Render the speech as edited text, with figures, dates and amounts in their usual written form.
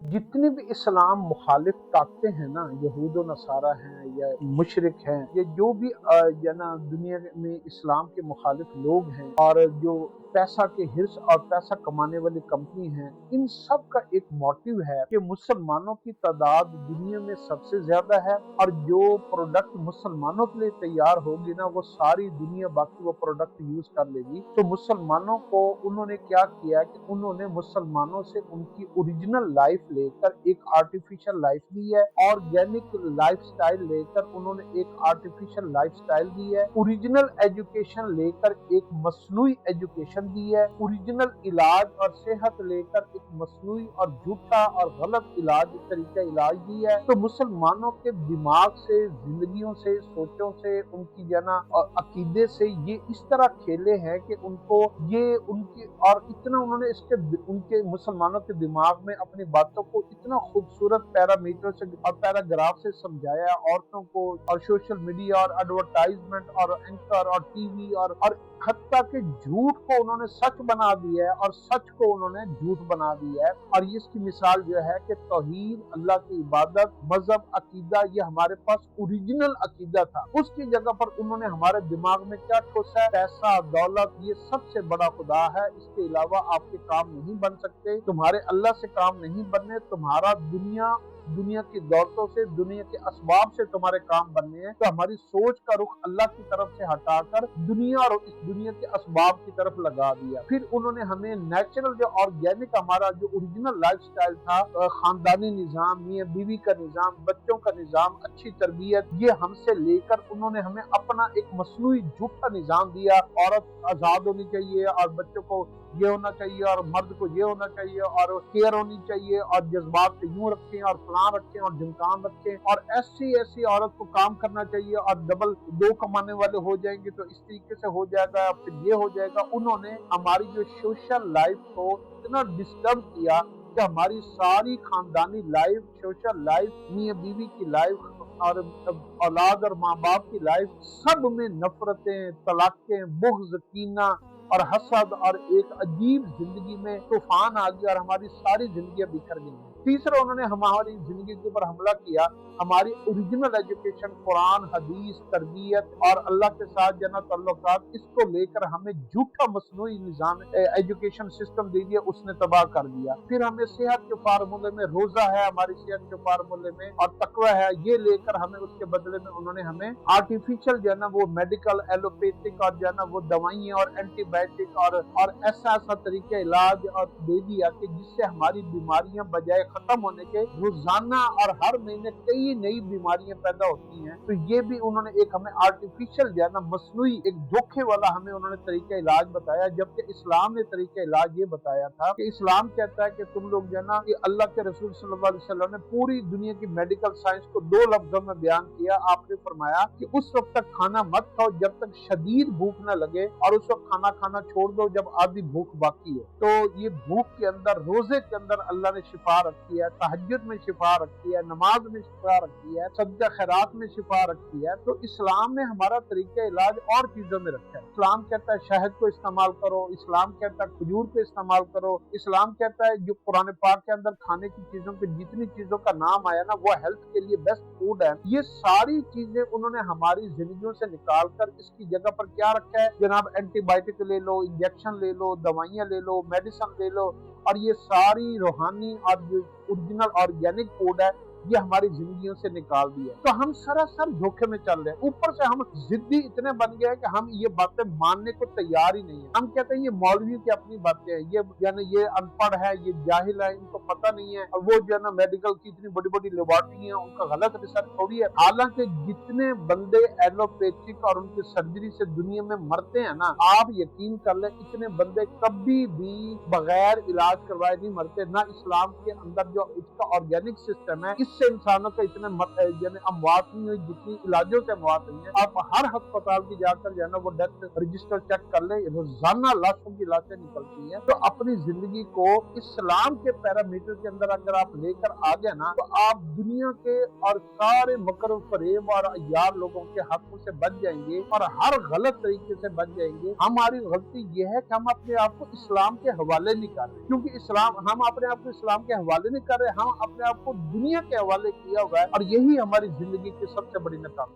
जितने भी इस्लाम मुखालिफ ताकतें हैं ना, यहूद और नसारा हैं या मुशरिक हैं, या जो भी या ना दुनिया में इस्लाम के मुखालिफ लोग हैं, और जो पैसा के हिर्स और पैसा कमाने वाली कंपनी हैं, इन सब का एक मोटिव है कि मुसलमानों की तादाद दुनिया में सबसे ज्यादा है, और जो प्रोडक्ट मुसलमानों के लिए तैयार होगी ना, वो सारी दुनिया बाकी वो प्रोडक्ट यूज कर लेगी। तो मुसलमानों को उन्होंने क्या किया कि उन्होंने मुसलमानों से उनकी ओरिजिनल लाइफ लेकर एक आर्टिफिशियल लाइफ दी है, ऑर्गेनिक लाइफस्टाइल लेकर उन्होंने एक आर्टिफिशियल लाइफस्टाइल दी है, ओरिजिनल एजुकेशन लेकर एक मसनूई एजुकेशन दी है, ओरिजिनल इलाज और सेहत लेकर एक मसनूई और झूठा और गलत इलाज तरीका इलाज दी है। तो मुसलमानों के दिमाग से, जिंदगियों से, सोचों से, उनकी जना और अकीदे से ये इस तरह खेले हैं कि उनको ये उनकी और इतना उन्होंने इसके उनके मुसलमानों के दिमाग में अपनी बातों को इतना खूबसूरत पैरामीटर से और पैराग्राफ से समझाया औरतों को, और सोशल मीडिया और एडवर्टाइजमेंट और एंकर और टीवी और हत्ता के झूठ को उन्होंने सच बना दिया है और सच को उन्होंने झूठ बना दिया है। और इसकी मिसाल जो है कि तौहीद, अल्लाह की इबादत, मजहब, अकीदा, ये हमारे पास ओरिजिनल अकीदा था, उसकी जगह पर उन्होंने हमारे दिमाग में क्या ठोसा है, पैसा, दौलत ये सबसे बड़ा खुदा है, इसके अलावा आपके काम नहीं बन सकते, तुम्हारे अल्लाह से काम नहीं बनने, तुम्हारा दुनिया की दौलतों से, दुनिया के असबाब से तुम्हारे काम बनने हैं। तो हमारी सोच का रुख अल्लाह की तरफ से हटाकर दुनिया और इस दुनिया के असबाब की तरफ लगा दिया। फिर उन्होंने हमें नेचुरल जो ऑर्गेनिक हमारा जो ओरिजिनल लाइफस्टाइल था, खानदानी निजाम, मियां बीवी का निजाम, बच्चों का निजाम, अच्छी तरबियत, ये हमसे लेकर उन्होंने हमें अपना एक मसनूई झूठा निजाम दिया। औरत आजाद होनी चाहिए और बच्चों को ये होना चाहिए और मर्द को ये होना चाहिए और केयर होनी चाहिए और जज्बात को यूं रखें और फलां रखें और ढिमकान रखें, और ऐसी ऐसी औरत को काम करना चाहिए और डबल दो कमाने वाले हो जाएंगे तो इस तरीके से हो जाएगा, फिर ये हो जाएगा। उन्होंने हमारी जो सोशल लाइफ को इतना डिस्टर्ब किया कि हमारी सारी खानदानी लाइफ, सोशल लाइफ, मियां बीवी की लाइफ और औलाद और माँ बाप की लाइफ, सब में नफरतें, तलाकें, बुग़्ज़, कीना और हसद और एक अजीब जिंदगी में तूफान आ गया और हमारी सारी जिंदगियां बिखर गई। तीसरा, उन्होंने हमारी जिंदगी के ऊपर हमला किया, हमारी ओरिजिनल एजुकेशन, कुरान, हदीस, तरबियत और अल्लाह के साथ जना ताल्लुकात, इसको लेकर हमें झूठा मसनूई निजाम एजुकेशन सिस्टम दे दिया, उसने तबाह कर दिया। फिर हमें सेहत के फार्मूले में, रोजा है हमारी सेहत के फार्मूले में और तकवा है, ये लेकर हमें उसके बदले में उन्होंने हमें आर्टिफिशियल जो है ना वो मेडिकल, एलोपैथिक और जो है ना वो दवाइयाँ और एंटीबायोटिक और ऐसा ऐसा तरीके इलाज और दे दिया कि जिससे हमारी बीमारियां बजाय खत्म होने के रोजाना और हर महीने कई नई बीमारियां पैदा होती हैं। तो ये भी उन्होंने एक हमें आर्टिफिशियल जो है ना मसनूई एक धोखे वाला हमें उन्होंने तरीका इलाज बताया, जबकि इस्लाम ने तरीका इलाज ये बताया था कि इस्लाम कहता है कि तुम लोग जो है ना, कि अल्लाह के रसूल सल्लल्लाहु अलैहि वसल्लम ने पूरी दुनिया की मेडिकल साइंस को 2 लफ्जों में बयान किया। आपने फरमाया कि उस वक्त तक खाना मत खाओ जब तक शदीद भूख न लगे, और उस वक्त खाना खाना छोड़ दो जब आधी भूख बाकी हो। तो ये भूख के अंदर, रोजे के अंदर अल्लाह ने शिफा रखी है, तहज्जुद में शिफा रखी है, नमाज में शिफा रखी है, सदका खैरात में शिफा रखी है। तो इस्लाम ने हमारा तरीका इलाज और चीजों में रखा है। इस्लाम कहता है शहद को इस्तेमाल करो, इस्लाम कहता है खजूर को इस्तेमाल करो, इस्लाम कहता है जो कुरान पाक के अंदर खाने की चीजों के जितनी चीजों का नाम आया ना वो हेल्थ के लिए बेस्ट फूड है। ये सारी चीजें उन्होंने हमारी जिंदगियों से निकाल कर इसकी जगह पर क्या रखा है, जनाब एंटीबायोटिक ले लो, इंजेक्शन ले लो, दवाइयां ले लो, मेडिसिन ले लो, और ये सारी रूहानी और जो ओरिजिनल ऑर्गेनिक फूड है ये हमारी जिंदगियों से निकाल दिया। तो हम सरासर धोखे में चल रहे हैं। ऊपर से हम जिद्दी इतने बन गए कि हम ये बातें मानने को तैयार ही नहीं है। हम कहते हैं ये मौलवियों की अपनी बातें हैं, ये यानी ये अनपढ़ है, ये जाहिल है, इनको पता नहीं है, और वो जो है ना मेडिकल की इतनी बड़ी बड़ी लेबोरेटरी है, उनका गलत रिसर्च थोड़ी है। हालांकि जितने बंदे एलोपैथिक और उनकी सर्जरी से दुनिया में मरते हैं ना, आप यकीन कर ले इतने बंदे कभी भी बगैर इलाज करवाए नहीं मरते। ना इस्लाम के अंदर जो इसका ऑर्गेनिक सिस्टम है इससे इंसानों का इतने यानी अमवात नहीं हुई जितनी इलाजों से अमवात हुई है। आप हर अस्पताल की जाकर जो है ना वो डेथ रजिस्टर चेक कर ले, रोजाना लाशों की लाशें निकलती हैं। तो अपनी जिंदगी को इस्लाम के पैरामीटर के अंदर अगर आप लेकर आ गए ना, तो आप दुनिया के और सारे मकर फरेब और यार लोगों के हाथों से बच जाएंगे और हर गलत तरीके से बच जाएंगे। हमारी गलती यह है कि हम अपने आप को इस्लाम के हवाले नहीं कर रहे, क्योंकि इस्लाम, हम अपने आप को इस्लाम के हवाले नहीं कर रहे, हम अपने आप को दुनिया के हवाले किया हुआ है, और यही हमारी जिंदगी की सबसे बड़ी नाकामी।